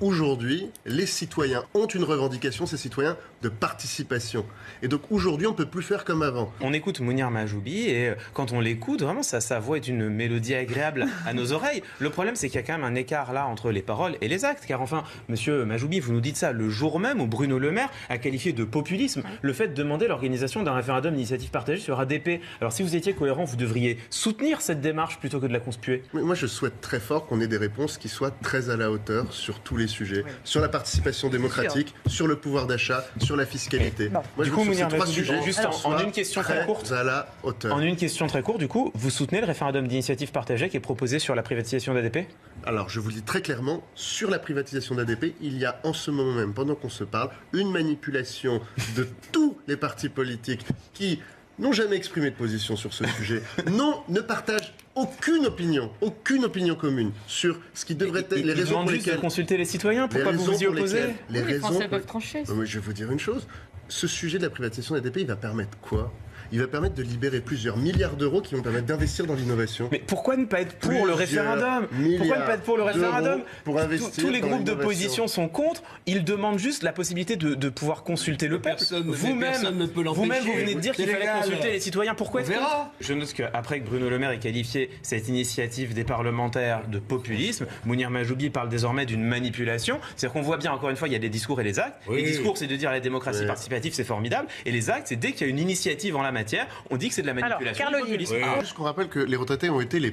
Aujourd'hui, les citoyens ont une revendication, ces citoyens, de participation. Et donc aujourd'hui, on ne peut plus faire comme avant. On écoute Mounir Mahjoubi et quand on l'écoute, vraiment, sa voix est une mélodie agréable à nos oreilles. Le problème, c'est qu'il y a quand même un écart là entre les paroles et les actes. Car enfin, monsieur Mahjoubi, vous nous dites ça le jour même où Bruno Le Maire a qualifié de populisme le fait de demander l'organisation d'un référendum d'initiative partagée sur ADP. Alors si vous étiez cohérent, vous devriez soutenir cette démarche plutôt que de la conspuer. Mais moi, je souhaite très fort qu'on ait des réponses qui soient très à la hauteur sur tous les sujets. Oui. Sur la participation démocratique, sur le pouvoir d'achat, sur la fiscalité. Moi, du coup, Mounir Mahjoubi, juste en une question très courte, à la hauteur. En une question très courte, du coup, vous soutenez le référendum d'initiative partagée qui est proposé sur la privatisation d'ADP ? Alors, je vous le dis très clairement, sur la privatisation d'ADP, il y a en ce moment même, pendant qu'on se parle, une manipulation de tous les partis politiques qui n'ont jamais exprimé de position sur ce sujet, ne partagent aucune opinion commune sur ce qui devrait être les raisons pour lesquelles... de consulter les citoyens, pourquoi vous vous y opposez ? Les Français peuvent trancher. Oui, je vais vous dire une chose, ce sujet de la privatisation d'ADP, il va permettre quoi ? Il va permettre de libérer plusieurs milliards d'euros qui vont permettre d'investir dans l'innovation. Mais pourquoi ne pas être pour le référendum ? Pourquoi ne pas être pour le référendum ? Pour investir Tous les groupes d'opposition sont contre. Ils demandent juste la possibilité de pouvoir consulter le peuple. Vous-même, vous venez de dire qu'il fallait consulter les citoyens. Pourquoi est-ce que... Je note qu'après que Bruno Le Maire ait qualifié cette initiative des parlementaires de populisme, Mounir Mahjoubi parle désormais d'une manipulation. C'est-à-dire qu'on voit bien, encore une fois, il y a des discours et les actes. Oui. Les discours, c'est de dire la démocratie participative, c'est formidable. Et les actes, c'est dès qu'il y a une initiative en la matière, on dit que c'est de la manipulation. Alors, du populisme. Juste qu'on rappelle que les retraités ont été les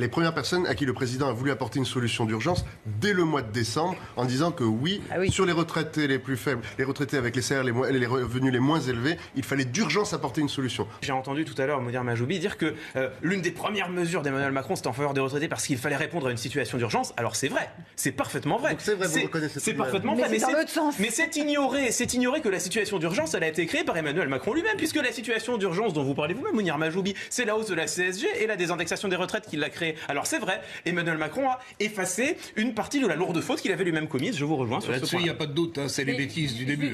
premières personnes à qui le président a voulu apporter une solution d'urgence dès le mois de décembre en disant que oui, sur les retraités les plus faibles, les retraités avec les salaires les revenus les moins élevés, il fallait d'urgence apporter une solution. J'ai entendu tout à l'heure Mounir Mahjoubi dire que l'une des premières mesures d'Emmanuel Macron c'était en faveur des retraités parce qu'il fallait répondre à une situation d'urgence. Alors c'est vrai, c'est parfaitement vrai. Donc c'est vrai, vous reconnaissez. C'est parfaitement vrai, mais c'est ignorer que la situation d'urgence elle a été créée par Emmanuel Macron lui-même puisque la situation d'urgence dont vous parlez vous-même Mounir Mahjoubi, c'est la hausse de la CSG et la désindexation des retraites qu'il l'a créé. Alors c'est vrai, Emmanuel Macron a effacé une partie de la lourde faute qu'il avait lui-même commise. Je vous rejoins sur ce point. Là-dessus, il n'y a pas de doute, c'est les bêtises du début.